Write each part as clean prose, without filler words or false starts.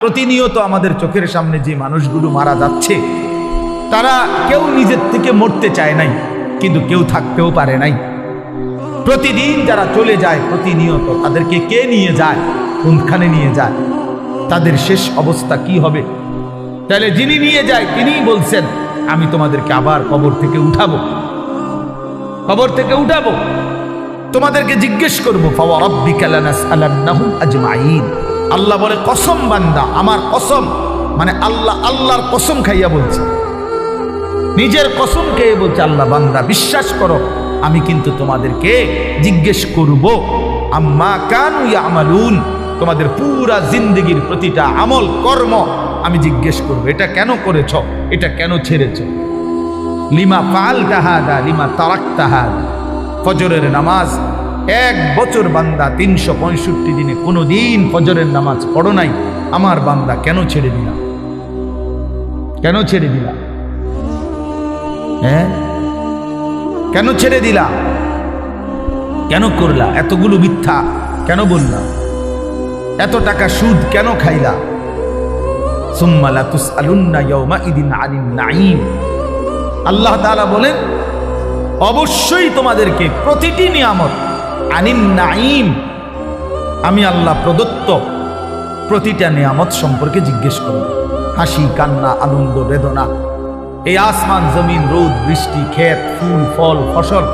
প্রতিনিয়ত আমাদের চোখের সামনে যে মানুষগুলো মারা যাচ্ছে, তারা কেউ নিজের থেকে মরতে চায় নাই, কিন্তু কেউ থাকতেও পারে নাই। প্রতিদিন যারা চলে যায় প্রতিনিয়ত, তাদেরকে কে নিয়ে যায়, কোনখানে নিয়ে যায়, তাদের শেষ অবস্থা কি হবে? তাহলে যিনি নিয়ে যায় তিনিই বলছেন, আমি তোমাদেরকে আবার কবর থেকে উঠাবো, কবর থেকে উঠাবো, তোমাদেরকে জিজ্ঞেস করবো। ফাওয়ারাব্বিকা লানাসআলান্নাহুম আজমাইন। আল্লাহ বলে, কসম বান্দা, আমার কসম, মানে আল্লাহ আল্লাহর কসম খাইয়া বলছে, নিজের কসম খেয়ে বলছে, আল্লাহ বান্দা বিশ্বাস করো, আমি কিন্তু তোমাদেরকে জিজ্ঞেস করব আম্মা কানু ইয়ামালুন, তোমাদের পুরা জিন্দেগির প্রতিটা আমল কর্ম আমি জিজ্ঞেস করব। এটা কেন করেছ, এটা কেন ছেড়েছ, লিমা ফাআলতা হাযা লিমা তারাকতা হাযা। ফজরের নামাজ 1 বছর বান্দা 365 দিনে কোনোদিন ফজরের নামাজ পড়ো নাই, আমার বান্দা কেন ছেড়ে দিলা, কেন ছেড়ে দিলা? হ্যাঁ, কেন ছেড়ে দিলা, কেন করলা? এতগুলো মিথ্যা কেন বললা? এত টাকা সুদ কেন খাইলা? সুম্মা লাতুসআলুন্না ইয়াওমাইদিন আনিন নাঈম। আল্লাহ তাআলা বলেন, অবশ্যই তোমাদেরকে প্রতিটি নিয়ামত, আনিন নাঈম, আমি আল্লাহ প্রদত্ত প্রতিটা নিয়ামত সম্পর্কে জিজ্ঞেস করব। হাসি, কান্না, আনন্দ, বেদনা, এই আসমান জমিন, রোদ বৃষ্টি, ক্ষেত, ফুল ফল, ফসল,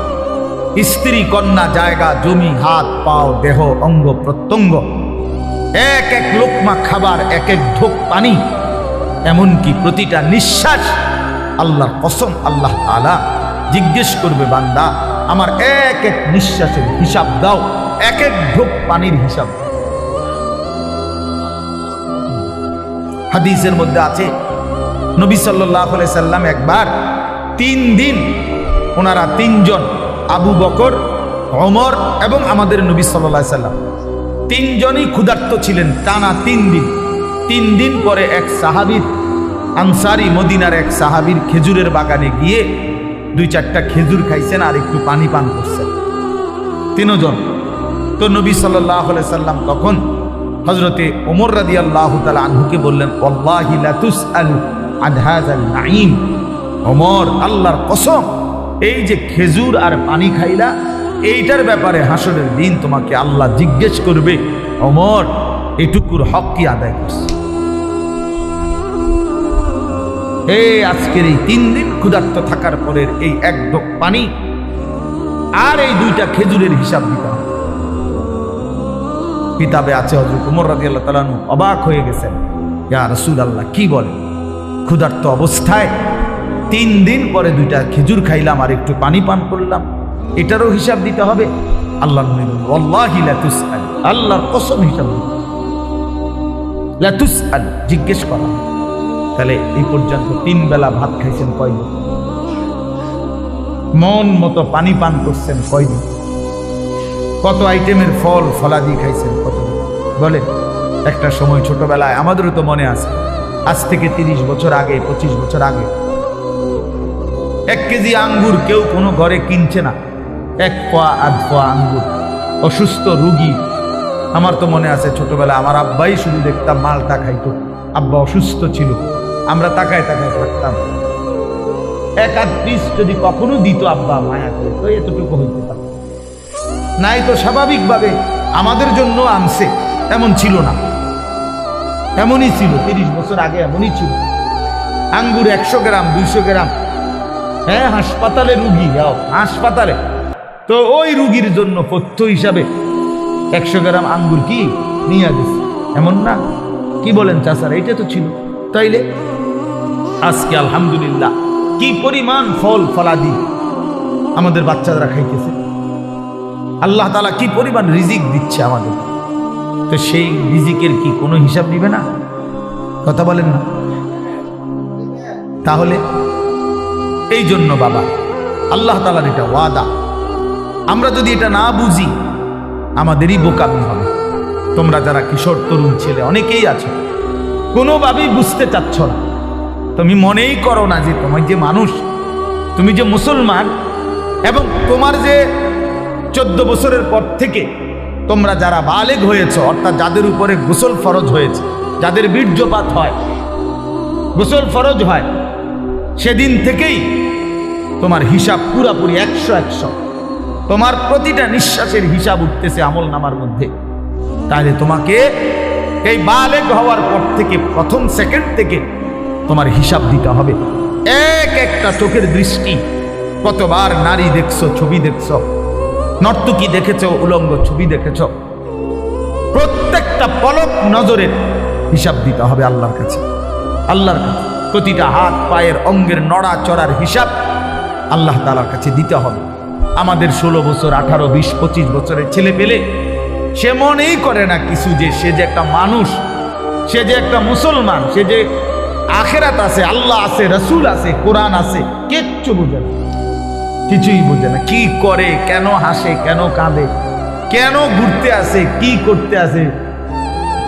স্ত্রী কন্যা, জায়গা জমি, হাত পাও, দেহ অঙ্গ প্রত্যঙ্গ, এক এক লোকমা খাবার, এক এক ঢোক পানি, এমনকি প্রতিটা নিঃশ্বাস, আল্লাহর কসম আল্লাহ তাআলা জিজ্ঞেস করবে, বান্দা আমার এক এক নিঃশ্বাসের হিসাব দাও, এক এক ঢোক পানির হিসাব দাও। হাদিসের মধ্যে আছে, নবী সাল্লাল্লাহু আলাইহি সাল্লাম একবার 3 দিন, ওনারা 3 জন, আবু বকর, ওমর এবং আমাদের নবী সাল্লাল্লাহু আলাইহি সাল্লাম 3 জনই ক্ষুধার্ত ছিলেন টানা 3 দিন। 3 দিন পরে এক সাহাবীর, আনসারি মদিনার এক সাহাবীর খেজুরের বাগানে গিয়ে 2-4টা খেজুর খাইছেন আর একটু পানি পান করছেন, 3 জন। তো নবী সাল্লাল্লাহু আলাইহি সাল্লাম তখন হযরতে ওমর রাদিয়াল্লাহু তাআলা আনহুকে বললেন, ওয়াল্লাহি লা তুসআল আন হাযাল নাঈম। ওমর, আল্লাহর কসম, এই যে খেজুর আর পানি খাইলা, এইটার ব্যাপারে হাসরের দিন তোমাকে আল্লাহ জিজ্ঞেস করবে, ওমর এটুকুর হক কি আদায় করছে? এই আজকের এই 3 দিন ক্ষুধার্ত থাকার পরের এই 1 ঢোক পানি আর এই 2টা খেজুরের হিসাব দিতে হবে। কিতাবে আছে, হযরত ওমর রাদিয়াল্লাহু তাআলা অবাক হয়ে গেছেন, ইয়া রাসূলুল্লাহ, কি বলেন? ক্ষুধার্ত অবস্থায় 3 দিন পরে 2টা খেজুর খাইলাম আর একটু পানি পান করলাম, এটারও হিসাব দিতে হবে? আল্লাহ নবী বলেন, ওয়াল্লাহি লা তুসআল, আল্লাহর কসম হিসাব দিতে, লা তুসআল, জিজ্ঞেস করা। তাহলে এই পর্যন্ত 3 বেলা ভাত খাইছেন কয়দিন? মন মতো পানি পান করছেন কয়দিন? কত আইটেমের ফল ফলাদি খাইছেন কতদিন? বলেন। একটা সময় ছোটবেলায়, আমাদেরও তো মনে আছে, আজ থেকে 30 বছর আগে, 25 বছর আগে, 1 কেজি আঙ্গুর কেউ কোনো ঘরে কিনছে না, 1 পোয়া 1/2 পোয়া আঙ্গুর। অসুস্থ রুগী, আমার তো মনে আছে ছোটবেলায় আমার আব্বাই শুধু দেখতাম মালটা খাইতো, আব্বা অসুস্থ ছিল, আমরা তাকায় তাকায় থাকতাম, 1-8 পিস যদি কখনো দিত আব্বা মায়া করে, তো এতটুকু হইতে পারত নাই, তো স্বাভাবিকভাবে আমাদের জন্য আনছে, এমন ছিল না, এমনই ছিল 30 বছর আগে, এমনই ছিল। আঙ্গুর 100 গ্রাম 200 গ্রাম, হ্যাঁ, হাসপাতালে রুগী, হাসপাতালে, তো ওই রুগীর জন্য পথ্য হিসাবে 100 গ্রাম আঙ্গুর কি নিয়ে গেছে, এমন না? কি বলেন চাচারা? এটা তো ছিল। তাইলে আজকে আলহামদুলিল্লাহ কি পরিমাণ ফল ফলাদি আমাদের বাচ্চারা খাইতেছে, আল্লাহ তাআলা কি পরিমাণ রিজিক দিচ্ছে আমাদের, তো সেই রিজিকের কি কোনো হিসাব নিবে না? কথা বলেন না? তাহলে এই জন্য বাবা, আল্লাহ তাআলার এটা ওয়াদা, আমরা যদি এটা না বুঝি আমাদেরই বোকামি হবে। তোমরা যারা কিশোর তরুণ ছেলে অনেকেই আছো, কোনোভাবেই বুঝতে চাচ্ছ না, তুমি মনেই করো না যে তোমার যে মানুষ, তুমি যে মুসলমান, এবং তোমার যে 14 বছরের পর থেকে তোমরা যারা বালেগ হয়েছ, অর্থাৎ যাদের উপরে গোসল ফরজ হয়েছে, যাদের বীর্যপাত হয়, গোসল ফরজ হয়, সেদিন থেকেই তোমার হিসাব পুরাপুরি 100 তোমার প্রতিটা নিঃশ্বাসের হিসাব উঠতেছে আমল নামার মধ্যে। তাহলে তোমাকে এই বালেগ হওয়ার পর থেকে প্রথম সেকেন্ড থেকে তোমার হিসাব দিতে হবে। এক একটা চোখের দৃষ্টি, কতবার নারী দেখছো, ছবি দেখছো, নর্তকী দেখেছ, উলঙ্গ ছবি দেখেছ, প্রত্যেকটা পলক নজরের হিসাব দিতে হবে আল্লাহর কাছে। আল্লাহর কাছে প্রতিটা হাত পায়ের অঙ্গের নড়া চড়ার হিসাব আল্লাহ তাআলার কাছে দিতে হবে। আমাদের 16 বছর, 18, 20, 25 বছরের ছেলে পেলে সে মনেই করে না কিছু, যে সে যে একটা মানুষ, সে যে একটা মুসলমান, সে যে আখেরাত আছে, আল্লাহ আছে, রসুল আছে, কোরআন আছে, কিচ্ছু বুঝে না, কিছুই বুঝে না। কি করে, কেন হাসে, কেন কাঁদে, কেন ঘুরতে আসে, কি করতে আসে,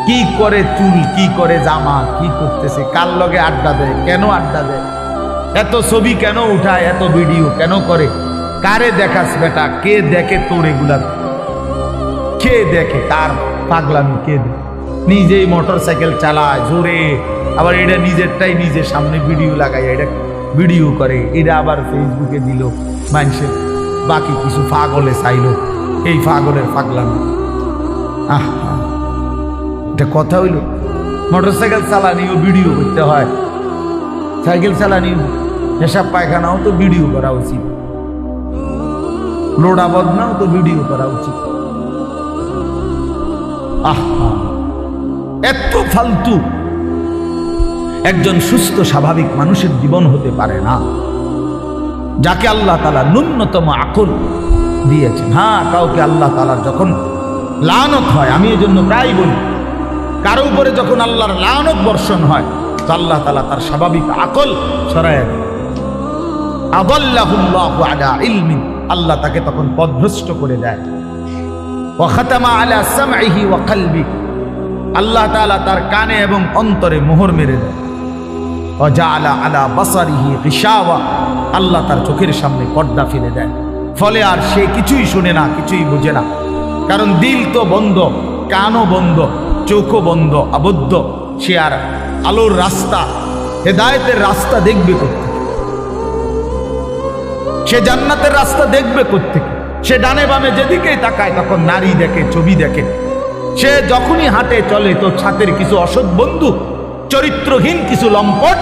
কি করে চুল, কি করে জামা, কি করতেছে, কার লগে আড্ডা দেয়, কেন আড্ডা দেয়, এত ছবি কেন উঠায়, এত ভিডিও কেন করে, কারে দেখাস বেটা, কে দেখে তোর এগুলা, কে দেখে, কার পাগলামি কে দেখে, নিজেই মোটর সাইকেল চালায় জোরে, আবার এটা নিজেরটাই নিজের সামনে ভিডিও লাগাই, এটা ভিডিও করে, এটা আবার ফেসবুকে দিল, মানুষের বাকি কিছু পাগলে চাইলো, এই পাগলের পাগলামি। এটা কথা হইল? মোটর সাইকেল চালানিও ভিডিও করতে হয়, সাইকেল চালানি, পেশাব পায়খানাও তো ভিডিও করা উচিত, লোডা বদনাও তো ভিডিও করা উচিত। এত ফালতু একজন সুস্থ স্বাভাবিক মানুষের জীবন হতে পারে না, যাকে আল্লাহ তাআলা ন্যূনতম আকল দিয়েছেন। হ্যাঁ, কাউকে আল্লাহ তাআলার যখন লানত হয়, আমি এজন্য প্রায় বলি, কারো উপরে যখন আল্লাহর লানত বর্ষণ হয়, তো আল্লাহ তাআলা তার স্বাভাবিক আকল সরায় দেন। আদাল্লাহুল্লাহু আলা ইলমিন, আল্লাহ তাকে তখন পথভ্রষ্ট করে দেয়। ওয়া খাতামা আলা সামঈহি ওয়া কলবি, আল্লাহ তাআলা তার কানে এবং অন্তরে মোহর মেরে দেয়। ওয়া জাআলা আলা বাসারিহি গিশাওয়া, আল্লাহ তার চোখের সামনে পর্দা ফেলে দেয়। ফলে আর সে কিছুই শুনে না, কিছুই বুঝে না, কারণ দিল তো বন্ধ, কানও বন্ধ, চোখও বন্ধ, আবদ্ধ। সে আর আলোর রাস্তা, হেদায়েতের রাস্তা দেখবে কোত্থেকে? সে জান্নাতের রাস্তা দেখবে কোত্থেকে? সে ডানে বামে যেদিকেই তাকায় তখন নারী দেখে, ছবি দেখে। সে যখনই হাঁটে চলে তো ছাতের কিছু অসৎ বন্ধু, চরিত্রহীন কিছু লম্পট,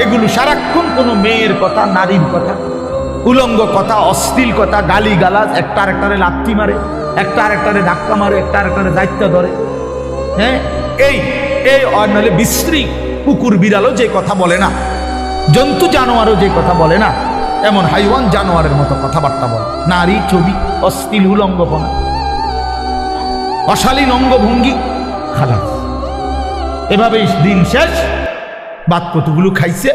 এগুলো সারাক্ষণ কোনো মেয়ের কথা, নারীর কথা, উলঙ্গ কথা, অশ্লীল কথা, গালি গালাজ, একটা আরেকটারে লাথি মারে, একটা আরেকটারে ধাক্কা মারে, একটা আরেকটারে দায়িত্ব ধরে। হ্যাঁ, এই নাহলে বিশ্রী কুকুর বিড়ালও যে কথা বলে না, জন্তু জানোয়ারও যে কথা বলে না, এমন হাইওয়ান জানোয়ারের মতো কথাবার্তা বলে। নারী, ছবি, অশ্লীল উলঙ্গপনা, অশালীন অঙ্গভঙ্গি, খালাস। এভাবেই দিন শেষ। বাদ কতগুলো খাইছে,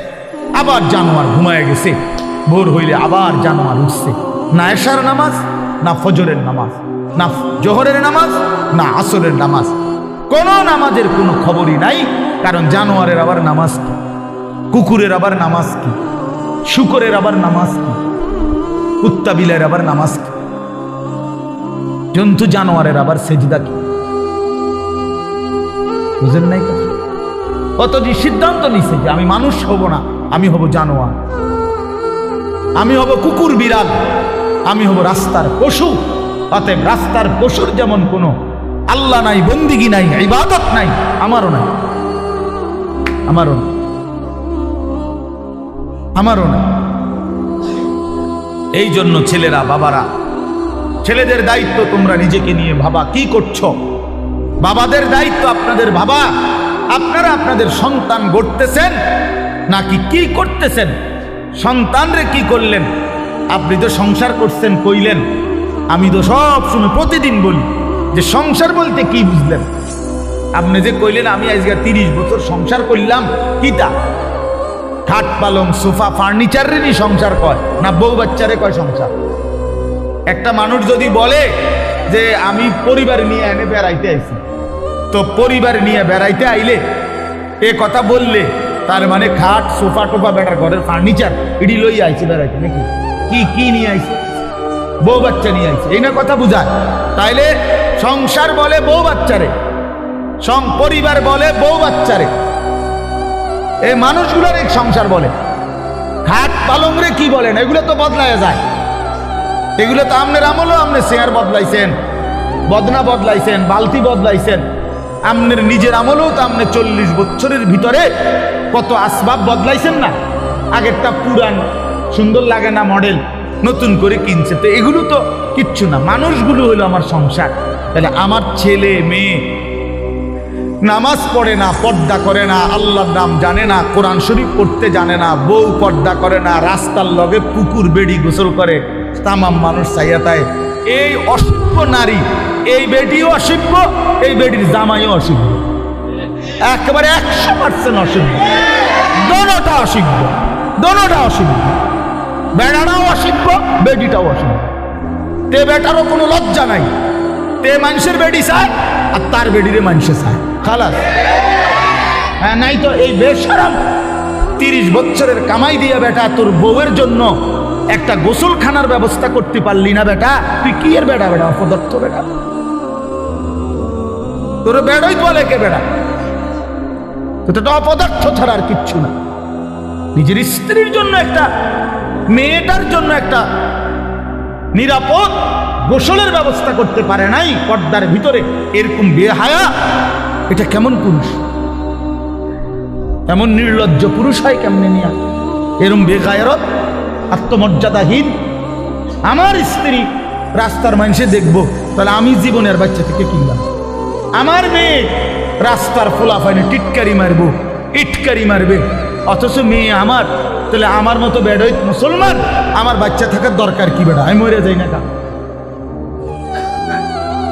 আবার জানোয়ার ঘুমায় গেছে, ভোর হইলে আবার জানোয়ার উঠছে। না এশার নামাজ, না ফজরের নামাজ, না জোহরের নামাজ, না আসরের নামাজ, কোন নামাজের কোনো খবরই নাই। কারণ জানোয়ারের আবার নামাজ কি, কুকুরের আবার নামাজ কি, শুকরের আবার নামাজ কি, কুত্তা বিলের আবার নামাজ কি, জন্তু জানোয়ারের আবার সেজদা কি? বুঝেন নাই কথা? কত যে সিদ্ধান্ত নিছে যে আমি মানুষ হব না, আমি হব জানোয়ার, আমি হব কুকুর বিড়াল, আমি হব রাস্তার পশু। অতএব রাস্তার পশুর যেমন কোনো আল্লাহ নাই, বন্দিগি নাই, ইবাদত নাই, আমারও নাই, আমারও নাই, আমারও নাই। এই জন্য ছেলেরা, বাবারা, ছেলেদের দায়িত্ব তোমরা নিজেকে নিয়ে ভাবা, কি করছো? বাবাদের দায়িত্ব আপনাদের ভাবা, আপনারা আপনাদের সন্তান গড়তেছেন নাকি কি করতেছেন? সন্তানরে কি করলেন? আপনি তো সংসার করছেন কইলেন, আমি তো সব সময় প্রতিদিন বলি যে সংসার বলতে কি বুঝলেন? আপনি যে কইলেন আমি আজকে 30 বছর সংসার করলাম, কিটা? খাট পালং সোফা ফার্নিচারেরই সংসার কয় না বউ বাচ্চারে কয় সংসার? একটা মানুষ যদি বলে যে আমি পরিবার নিয়ে এনে বেড়াইতে আইছি, তো পরিবার নিয়ে বেড়াইতে আইলে এ কথা বললে তার মানে খাট সোফা টোফা বেটার ঘরের ফার্নিচার এটি লই আইছে বেড়াইতে নাকি? কি কি নিয়ে আইছে? বউ বাচ্চা নিয়ে আইছে, এই না কথা বুঝায়। তাইলে সংসার বলে বউ বাচ্চারে, পরিবার বলে, বউ বাচ্চারে, এই মানুষগুলোর এক সংসার বলে। খাট পালং রে কি বলেন, এগুলো তো বদলায় যায়। এগুলো তো আমনের আমলও আপনি চেয়ার বদলাইছেন, বদনা বদলাইছেন, বালতি বদলাইছেন। আমনের নিজের আমলেও তো আপনি 40 বছরের ভিতরে কত আসবাব বদলাইছেন না। আগেরটা পুরান, সুন্দর লাগে না, মডেল নতুন করে কিনছে। তো এগুলো তো কিচ্ছু না, মানুষগুলো হলো আমার সংসার। তাহলে আমার ছেলে মেয়ে নামাজ পড়ে না, পর্দা করে না, আল্লাহর নাম জানে না, কোরআন শরীফ পড়তে জানে না, বউ পর্দা করে না, রাস্তার লগে পুকুর বেড়ি গোসল করে, তামাম মানুষ চাইয়া তাই। এই অসভ্য নারী, এই বেটিও অসভ্য, এই বেটির জামাইও অসভ্য, একেবারে 100% অসভ্য। দোনোটা অসভ্য, দোনোটা অসভ্য। বেড়াটাও অসভ্য, বেটিটাও অসভ্য। তে বেটারও কোনো লজ্জা নাই, তে মানুষের বেটি চায় আর তার বেটিরে মানুষে চায়, খালাস। হ্যাঁ, নাই তো এই বেশরম 30 বছরের কামাই দিয়া বেটা তোর বউয়ের জন্য একটা গোসলখানার ব্যবস্থা করতে পারলি না বেটা, তুই কি এর বেটা? বেটা অপদার্থ বেটা, তোর বেড়াই বলে কে বেটা? তো অপদার্থ ছাড়া আর কিচ্ছু না। নিজের স্ত্রীর জন্য একটা, মেয়েটার জন্য একটা নিরাপদ গোসলের ব্যবস্থা করতে পারে নাই পর্দার ভিতরে, এরকম বেহায়া, এটা কেমন পুরুষ? এমন নির্লজ্জ পুরুষ হয় কেমনে নিয়া? এরম বেগায়রত, আত্মমর্যাদাহীন। আমার স্ত্রী রাস্তার মানুষে দেখবো, তাহলে আমি জীবনের বাচ্চা থেকে কিনলাম। আমার মেয়ে রাস্তার ফোলাফাইনে টিটকারি মারবো, ইটকারি মারবে, অথচ মেয়ে আমার, তাহলে আমার মতো বেড়াই মুসলমান আমার বাচ্চা থাকার দরকার কি বেড়া? আমি মরে যাই না কেন?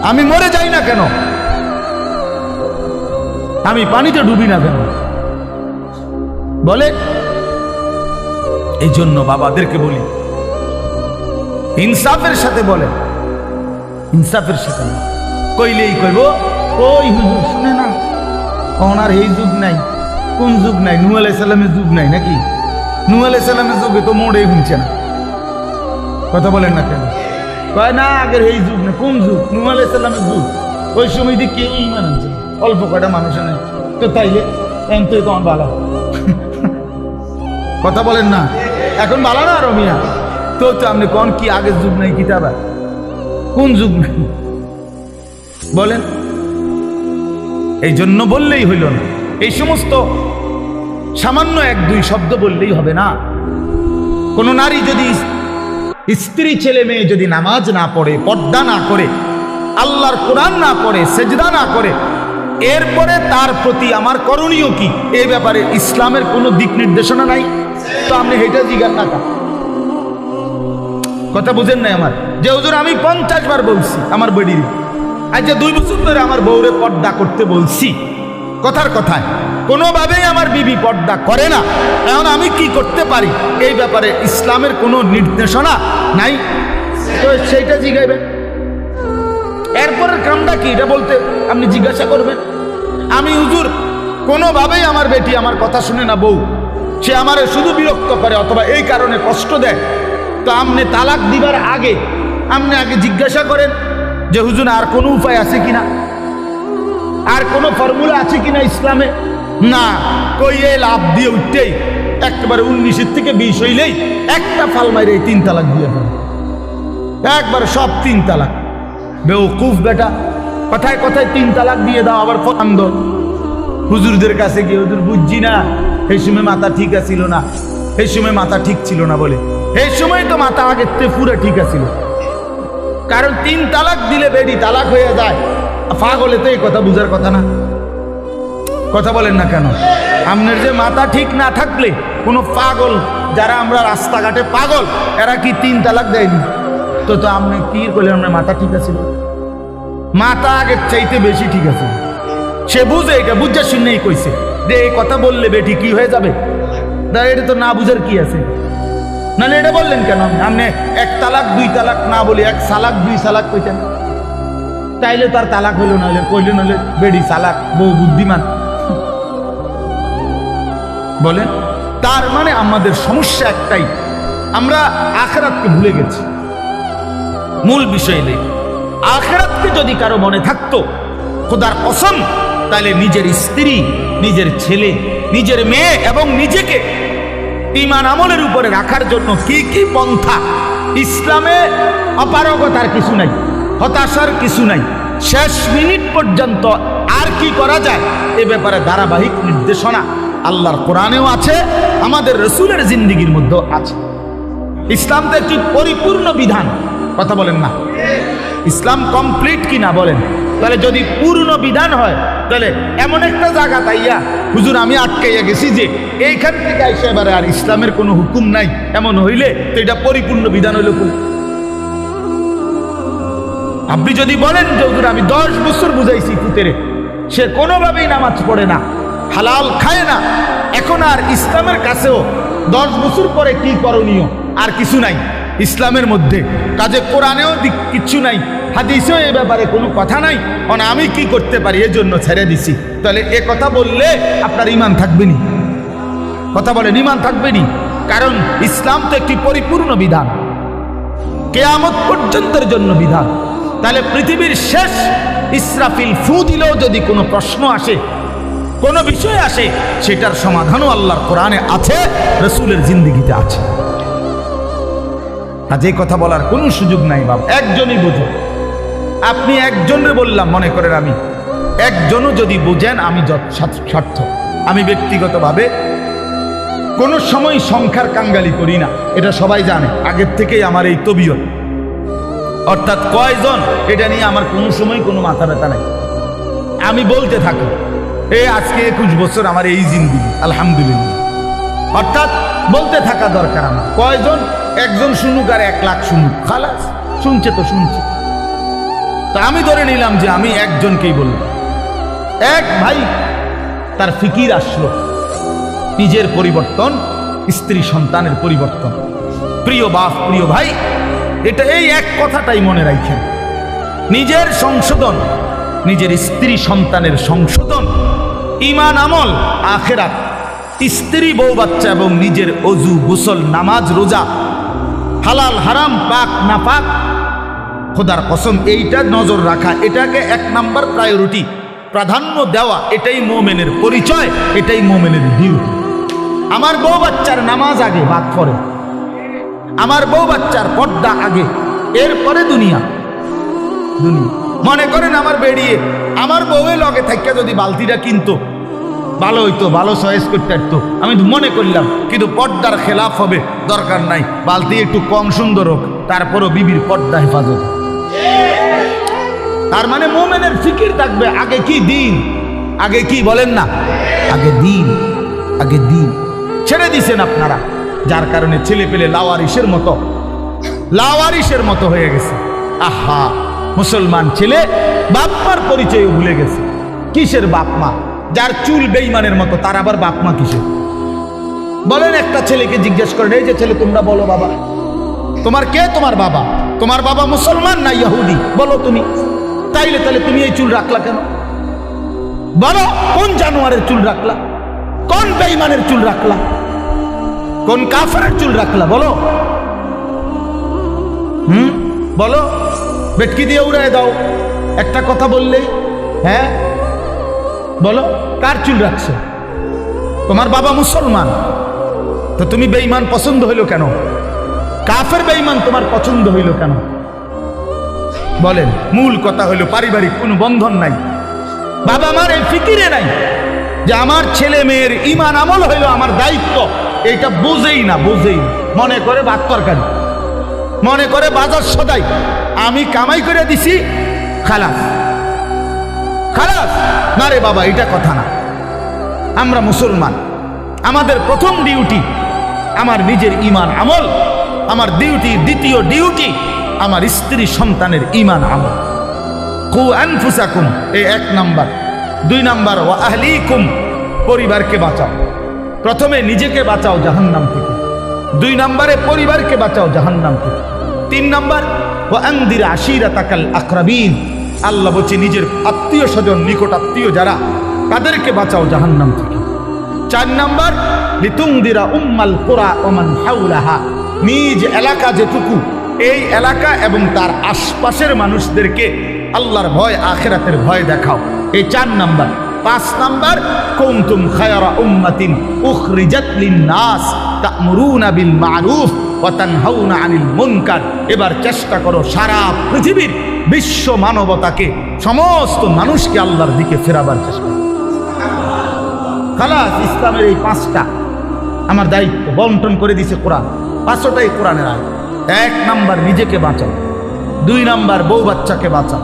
আমি মরে যাই না কেন? আমি পানিতে ডুবি না কেন? বলে। এই জন্য বাবাদেরকে বলি, ইনসাফের সাথে বলে, ইনসাফের সাথে কইলেই কইব ওই হুজুর শুনে না, ওনার এই যুগ নাই। কোন যুগ নাই? নূহ আলাইহিস সালামের যুগ নাই নাকি? নূহ আলাইহিস সালামের যুগে তো মোড়ে ঘুমছে না। কথা বলেন না কেন? কয় না আগের এই যুগ না। কোন যুগ? নূহ আলাইহিস সালামের যুগ। ওই সময় দিয়ে কেউ ঈমান আনছে, অল্প কয়টা মানুষ নেই। তো তাইলে এখন তো তোমার বালা। কথা বলেন না, এখন বালা না রমিয়া। তো আপনি কোন কি আগের যুগ নাই? কিতাবা কোন যুগ নাই বলেন? এই জন্য বললেই হইল না। এই সমস্ত সামান্য 1-2 শব্দ বললেই হবে না। কোন নারী যদি, স্ত্রী ছেলে মেয়ে যদি নামাজ না পড়ে, পর্দা না করে, আল্লাহর কোরআন না পড়ে, সেজদা না করে, এরপরে তার প্রতি আমার করণীয় কি, এই ব্যাপারে ইসলামের কোনো দিক নির্দেশনা নাই। তো আপনি হেঁটে জিজ্ঞান না, কথা বুঝেন নাই আমার? যে হুজুর আমি 50 বার বলছি আমার বেডির, আজ যে 2 বছর ধরে আমার বউরে পর্দা করতে বলছি, কথার কথায় কোনোভাবেই আমার বিবি পর্দা করে না। এখন আমি কি করতে পারি? এই ব্যাপারে ইসলামের কোনো নির্দেশনা নাই। তো সেইটা জিজ্ঞাইবেন। এরপরের কামটা কি এটা বলতে আপনি জিজ্ঞাসা করবেন। আমি হুজুর কোনোভাবেই আমার বেটি আমার কথা শুনে না, বউ সে আমারে শুধু বিরক্ত করে অথবা এই কারণে কষ্ট দেয়। তো আপনি তালাক দিবার আগে আপনি আগে জিজ্ঞাসা করেন যে হুজুর আর কোনো উপায় আছে কিনা, আর কোনো ফর্মুলা আছে কিনা ইসলামে? না, কইয়ে লাভ দিয়ে উঠতেই একেবারে 19 থেকে 20 হইলেই একটা ফাল মাইরে 3 তালাক দিয়ে ফেলে, একবার সব 3 তালাক। বেওকুফ বেটা, কথায় কথায় 3 তালাক দিয়ে দাও। আবার আন্দোলন হুজুরদের কাছে গিয়ে, হুজুর বুঝছি না, এই সময় মাথা ঠিক আছিল না, এই সময় মাথা ঠিক ছিল না বলে। এই সময় তো মাথা আগের থেকে পুরো ঠিক আছিল, কারণ 3 তালাক দিলে বেডি তালাক হয়ে যায়। পাগলে তো এই কথা বুঝার কথা না। কথা বলেন না কেন? আপনার যে মাথা ঠিক না থাকলে কোনো পাগল, যারা আমরা রাস্তাঘাটে পাগল, এরা কি 3 তালাক দেয়নি? তো তো আপনি কি করলেন? আপনার মাথা ঠিক আছিল, মাথা আগের চাইতে বেশি ঠিক আছে। সে বুঝে, এটা বুঝা শুনেই কইছে যে এই কথা বললে বেটি কি হয়ে যাবে। এটা তো না বুঝার কি আছে? নাহলে এটা বললেন কেন? আপনি 1 তালাক 2 তালাক না বলি 1 সালাক 2 সালাক কইতেন, তাইলে তার তালাক হইল, নাহলে কইলে নাহলে বেডি সালাক, বউ বুদ্ধিমান বলেন। তার মানে আমাদের সমস্যা একটাই, আমরা আখিরাতকে ভুলে গেছি। মূল বিষয় নেই। আখিরাতকে যদি কারো মনে থাকতো, খোদার কসম তাহলে নিজের স্ত্রী, নিজের ছেলে, নিজের মেয়ে এবং নিজেকে ঈমান আমলের উপরে রাখার জন্য কি কি পন্থা, ইসলামে অপারগতার কিছু নাই, হতাশার কিছু নাই, শেষ মিনিট পর্যন্ত আর কি করা যায় এ ব্যাপারে ধারাবাহিক নির্দেশনা আল্লাহর কোরআনেও আছে, আমাদের রসুলের জিন্দেগির মধ্যেও আছে। ইসলাম তো একটি পরিপূর্ণ বিধান, কথা বলেন না? ইসলাম কমপ্লিট কি না বলেন? তাহলে যদি পূর্ণ বিধান হয় তাহলে এমন একটা জায়গা তাইয়া হুজুর আমি আটকাইয়া গেছি যে এইখান থেকে আইসা এবারে আর ইসলামের কোনো হুকুম নাই, এমন হইলে তো এটা পরিপূর্ণ বিধান হইল। আপনি যদি বলেন যে হুজুর আমি 10 বছর বুঝাইছি পুতেরে, সে কোনোভাবেই নামাজ পড়ে না, হালাল খায় না, এখন আর ইসলামের কাছেও 10 বছর পরে কি করণীয় আর কিছু নাই ইসলামের মধ্যে, কাজে কোরআনেও কিচ্ছু নাই, হাদিসেও এ ব্যাপারে কোনো কথা নাই, মানে আমি কি করতে পারি এজন্য ছেড়ে দিছি, তাহলে এ কথা বললে আপনার ঈমান থাকবে নি? কথা বলেন, ঈমান থাকবে নি? কারণ ইসলাম তো একটি পরিপূর্ণ বিধান, কিয়ামত পর্যন্তের জন্য বিধান। তাহলে পৃথিবীর শেষ ইসরাফিল ফু দিলেও যদি কোনো প্রশ্ন আসে, কোনো বিষয় আসে, সেটার সমাধানও আল্লাহর কোরআনে আছে, রসুলের জিন্দেগিতে আছে। যে কথা বলার কোনো সুযোগ নাই বাবা, একজনই বুঝে। আপনি একজনের বললাম, মনে করেন আমি একজনও যদি বুঝেন আমি স্বার্থ। আমি ব্যক্তিগতভাবে কোনো সময় সংখ্যার কাঙ্গালি করি না, এটা সবাই জানে, আগের থেকেই আমার এই তবিয়ত। অর্থাৎ কয়জন এটা নিয়ে আমার কোনো সময় কোনো মাথা ব্যথা নাই, আমি বলতে থাকি আজকে 21 বছর আমার এই জিন্দেগি, আলহামদুলিল্লাহ। অর্থাৎ বলতে থাকা দরকার আমার। কয়জন? একজন শুনুক আর 1 লাখ শুনুক, খালাস, শুনছে তো শুনছে। তা আমি ধরে নিলাম যে আমি একজনকেই বললাম। এক ভাই তার ফিকির আসলো নিজের পরিবর্তন, স্ত্রী সন্তানের পরিবর্তন। প্রিয় বাপ, প্রিয় ভাই, এটা এই এক কথাটাই মনে রাখেন, নিজের সংশোধন, নিজের স্ত্রী সন্তানের সংশোধন, ঈমান আমল, আখিরাত, স্ত্রী বউ বাচ্চা এবং নিজের অজু গোসল নামাজ রোজা, হালাল হারাম পাক না পাক, খোদার কসম এইটা নজর রাখা, এটাকে 1 নাম্বার প্রায়োরিটি, প্রাধান্য দেওয়া, এটাই মোমেনের পরিচয়, এটাই মোমেনের ডিউটি। আমার বউ বাচ্চার নামাজ আগে, বাদ পরে। আমার বউ বাচ্চার পর্দা আগে, এরপরে দুনিয়া। মনে করেন আমার বেরিয়ে আমার বউয়ের লগে থাকা যদি বালতিটা কিনতো ভালো হইতো, ভালো চয়েস করতে পারতো, আমি মনে করলাম, কিন্তু পর্দার খেলাফ হবে, দরকার নাই, বালতি একটু কম সুন্দর হোক, তারপরও বিবির পর্দা হেফাজত। তার মানে মোমেনের ফিকির থাকবে আগে কি দিন, আগে কি বলেন না, আগে দিন, আগে দিন। ছেড়ে দিছেন আপনারা, যার কারণে ছেলে পেলে লাওয়ারিসের মতো হয়ে গেছে। আহা, মুসলমান ছেলে বাপ মার পরিচয় ভুলে গেছে। কিসের বাপ মা? যার চুল বেঈমানের মতো, তার আবার বাপ মা কিসের? বলেন, একটা ছেলেকে জিজ্ঞেস করেন, এই যে ছেলে তোমরা বলো বাবা, তোমার কে তোমার বাবা? তোমার বাবা মুসলমান না ইহুদি? বলো তুমি। তাইলে তুমি এই চুল রাখলা কেন? বলো, কোন জানোয়ারের চুল রাখলা? কোন বেঈমানের চুল রাখলা? কোন কাফেরের চুল রাখলা? বলো, বলো, বেটকি দিয়ে উড়ায় দাও একটা কথা বললেই। হ্যাঁ বলো, কার চুল রাখছো? তোমার বাবা মুসলমান, তো তুমি বেঈমান পছন্দ হইল কেন? কাফের বেঈমান তোমার পছন্দ হইল কেন? বলেন। মূল কথা হইল পারিবারিক কোনো বন্ধন নাই, বাবা মার এই ফিকিরে নাই যে আমার ছেলে মেয়ের ঈমান আমল হইল আমার দায়িত্ব, এইটা বুঝেই না। মনে করে ভাত তরকারি, মনে করে বাজার সদাই, আমি কামাই করে দিছি, খালাস। না রে বাবা, এটা কথা না। আমরা মুসলমান, আমাদের প্রথম ডিউটি আমার নিজের ঈমান আমল, আমার ডিউটি, দ্বিতীয় ডিউটি আমার স্ত্রী সন্তানের ঈমান আমল। কু আনফুসাকুম, এই 1 নাম্বার। 2 নাম্বার, ওয়া আহলিকুম, পরিবারকে বাঁচাও। প্রথমে নিজেকে বাঁচাও জাহান্নাম থেকে, 2 নাম্বারে পরিবারকে বাঁচাও জাহান্নাম থেকে, 3 নাম্বার ওয়া আনদির আশিরাতাকাল আকরাবিন, আল্লাহ বলছে নিজের আত্মীয় স্বজন, নিকট আত্মীয় যারা, তাদেরকে বাঁচাও জাহান্নাম থেকে। 4 নাম্বার লিতুনদিরা উম্মাল কুরা ওয়া মান হাওলাহা, নিজ এলাকা যেটুকু, এই এলাকা এবং তার আশপাশের মানুষদেরকে আল্লাহর ভয়, আখিরাতের ভয় দেখাও। এই 4 নাম্বার। 5 নাম্বার, কুনতুম খায়রা উম্মাতিন উখরিজাত লিন-নাস তা'মুরুনা বিল মা'রুফ ওয়া তানহাউনা আনিল মুনকার। এবার চেষ্টা করো সারা পৃথিবীর বিশ্ব মানবতাকে, সমস্ত মানুষকে আল্লাহর দিকে ফেরাবার চেষ্টা করো। খালাস, ইসলামের এই 5টা আমার দায়িত্ব বন্টন করে দিয়েছে কোরআন। 5টাই কোরআনের আয়াত। 1 নাম্বার নিজেকে বাঁচাও, 2 নাম্বার বউ বাচ্চাকে বাঁচাও,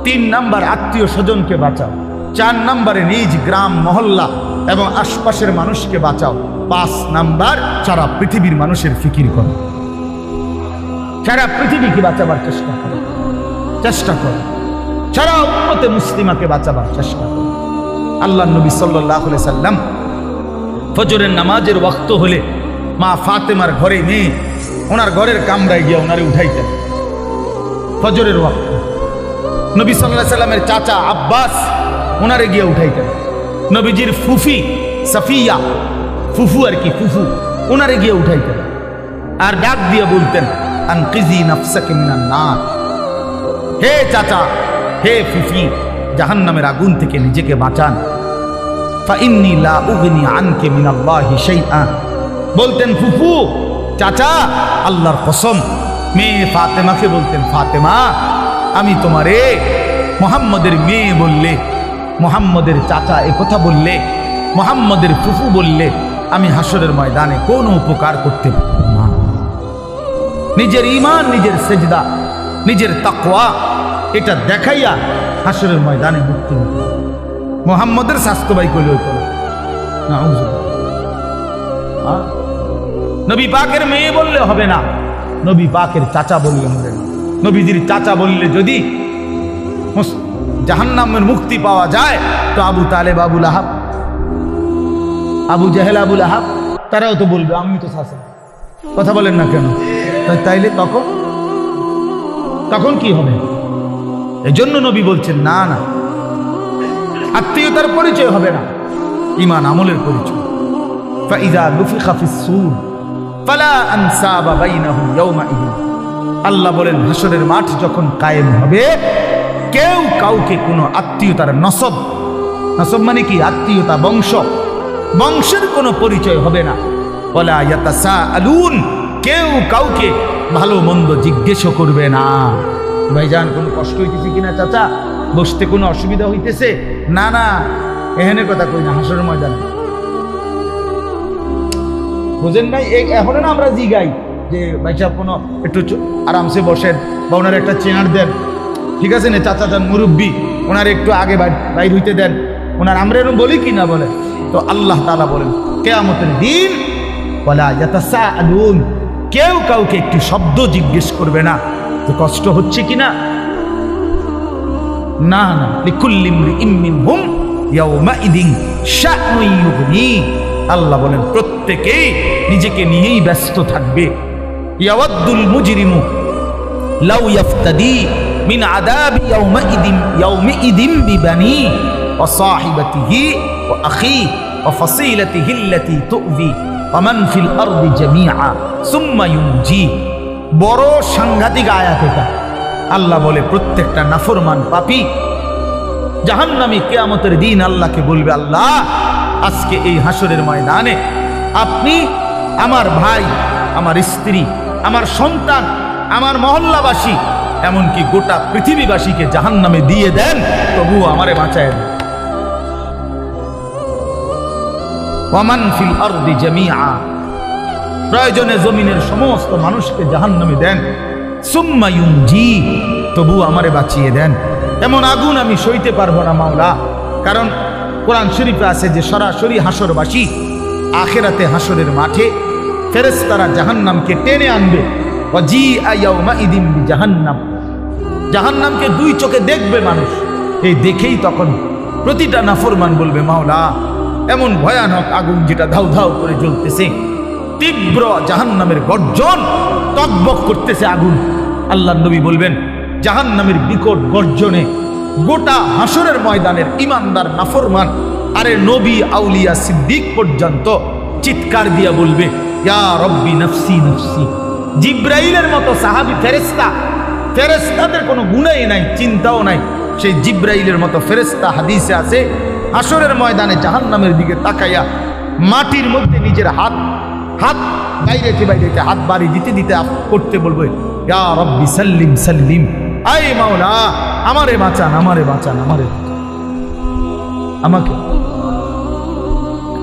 3 নাম্বার আত্মীয় স্বজনকে বাঁচাও, 4 নাম্বারে নিজ গ্রাম মহল্লা এবং আশপাশের মানুষকে বাঁচাও, 5 নাম্বার সারা পৃথিবীর মানুষের ফিকির করো, সারা পৃথিবীকে বাঁচাবার চেষ্টা করো, সারা উম্মতে মুসলিমাকে বাঁচাবার চেষ্টা করো। আল্লাহ নবী সাল্লাল্লাহু আলাইহি সাল্লাম ফজরের নামাজের ওয়াক্ত হলে মা ফাতেমার ঘরে মেয়ে ওনার ঘরের কামরায় গিয়ে ওনারে উঠাইতেন। ফজরের ওয়াক্ত নবী সাল্লাল্লাহু আলাইহি সাল্লামের চাচা আব্বাস ওনারে গিয়ে উঠাইতেন। নবীজির ফুফি সাফিয়া, ফুফু আর কি, ফুফু ওনারে গিয়ে উঠাইতেন আর ডাক দিয়ে বলতেন, আনকিজি নাফসাকে মিনান নার, হে চাচা, হে ফুফি, জাহান্নামের আগুন থেকে নিজেকে বাঁচান। ফাইন্নী লা উগনি আনকে মিনাল্লাহি শাইআ, বলতেন ফুফু, চাচা, আল্লাহর কসম। মেয়ে ফাতেমাকে বলতেন, ফাতেমা, আমি তোমারে মুহাম্মদের মেয়ে বললে, মুহাম্মদের চাচা এ কথা বললে, মুহাম্মদের ফুফু বললে আমি হাসরের ময়দানে কোনো উপকার করতে পারব না। নিজের ঈমান, নিজের সেজদা, নিজের তাকওয়া এটা দেখাইয়া হাসরের ময়দানে মুক্তি নিতে। মুহাম্মদের স্বাস্থ্য ভাই কইলে হইতো না, নবী পাকের মেয়ে বললে হবে না, নবী পাকের চাচা বললে হবে না। নবীজির চাচা বললে যদি জাহান্নামের মুক্তি পাওয়া যায় তো আবু তালেব, আবু লাহাব, আবু জাহেল, আবু লাহাব তারাও তো বলবে আমি তো চাচা। কথা বলেন না কেন? তাইলে তখন কি হবে? এজন্য নবী বলছেন না না, আত্মীয়তার পরিচয় হবে না, ঈমান আমলের পরিচয়। ফাইযা নুফিখা ফিস-সূর ফালা আনসাবা বাইনাহুম ইয়াওমাইযিন, আল্লাহ বলেন হাসরের মাঠ যখন কায়েম হবে কেউ কাউকে কোনো আত্মীয়তার নসব মানে কি? আত্মীয়তা, বংশের কোনো পরিচয় হবে না। ওয়ালা ইয়াতাসাআলুন, কেউ কাউকে ভালো মন্দ জিজ্ঞেসও করবে না। ভাইজান কোনো কষ্ট হইতেছে কিনা চাচা, বসতে কোনো অসুবিধা হইতেছে? না না, এখানে কথা কই না, হাসরের ময়দানে। বুঝেন নাই? এখন না আমরা জিগাই যে ভাই সাহেব কোনো একটু আরামসে বসেন বা ওনার একটা চেয়ার দেন, ঠিক আছে না চাচা যান মুরব্বী, ওনার একটু আগে বাইর হইতে দেন, ওনার আমরা এরকম বলি কি না বলে? তো আল্লাহ তাআলা বলেন কিয়ামতের দিন ওয়ালা ইয়াতাসাআলুন, কেউ কাউকে একটি শব্দ জিজ্ঞেস করবে না যে কষ্ট হচ্ছে কিনা। না না, লিকুল্লি ইমরিইম মিনহুম ইয়াওমাইদিন শা'নুন ইউগনি, আল্লাহ বলেন প্রত্যেকেই নিজেকে নিয়েই ব্যস্ত থাকবে। ইয়াওয়াদ্দুল মুজরিমু লাউ ইয়াফতাদি মিন আযাবি ইয়াওমিইদিন বিবানি ওয়া সাহিবাতিহি ওয়া আখি ওয়া ফাসিলাতিহি আল্লাতী তু'যি ওয়া মান ফিল আরদি জামিআ সুম্মা ইউনজি। বড় সাংঘাতিক আয়াত এটা। আল্লাহ বলে প্রত্যেকটা নাফরমান পাপী জাহান্নামী কিয়ামতের দিন আল্লাহকে বলবে, আল্লাহ আজকে এই হাসরের ময়দানে আপনি আমার ভাই, আমার স্ত্রী, আমার সন্তান, আমার মহল্লাবাসী, এমনকি গোটা পৃথিবীবাসীকে জাহান্নামে দিয়ে দেন, তবু আমারে বাঁচায় দেন। ওয়ামান ফিল আরদি জামিআ, প্রয়োজনে জমিনের সমস্ত মানুষকে জাহান্নামে দেন, সুম্মা ইউনজি, তবু আমারে বাঁচিয়ে দেন। এমন আগুন আমি সইতে পারবো না মাওলা। কারণ কোরআন শরীফে আছে যে সরাসরি হাসরবাসী আখিরাতে হাসরের মাঠে ফেরেশতারা জাহান্নামকে টেনে আনবে। ওয়াজিআ ইয়াওমাইদিন বিজাহান্নাম, জাহান্নামকে 2 চোখে দেখবে মানুষ। এই দেখেই তখন প্রতিটা নাফরমান বলবে, মাওলা এমন ভয়ানক আগুন যেটা ধাউ ধাউ করে জ্বলতেছে, তীব্র জাহান্নামের গর্জন, টকবক করতেছে আগুন। আল্লাহর নবী বলবেন জাহান্নামের বিকট গর্জনে গোটা হাসরের ময়দানের ইমানদার নাফরমান আরে নবী, আউলিয়া, সিদ্দিক পর্যন্ত চিৎকার দিয়া বলবে, ইয়া রব্বি নফসি নফসি। জিব্রাইলের মতো সাহাবী ফেরেশতাদের কোনো গুণাই নাই, চিন্তাও নাই। সেই জিব্রাইলের মতো ফেরেশতা হাদিসে আছে হাসরের ময়দানে জাহান্নামের দিকে তাকাইয়া মাটির মধ্যে নিজের হাত বাইরেতে হাত বাড়ি দিতে দিতে করতে বলবে, ইয়া রব্বি সাল্লিম সাল্লিম, আয় মাওলা আমারে বাঁচান, আমাকে।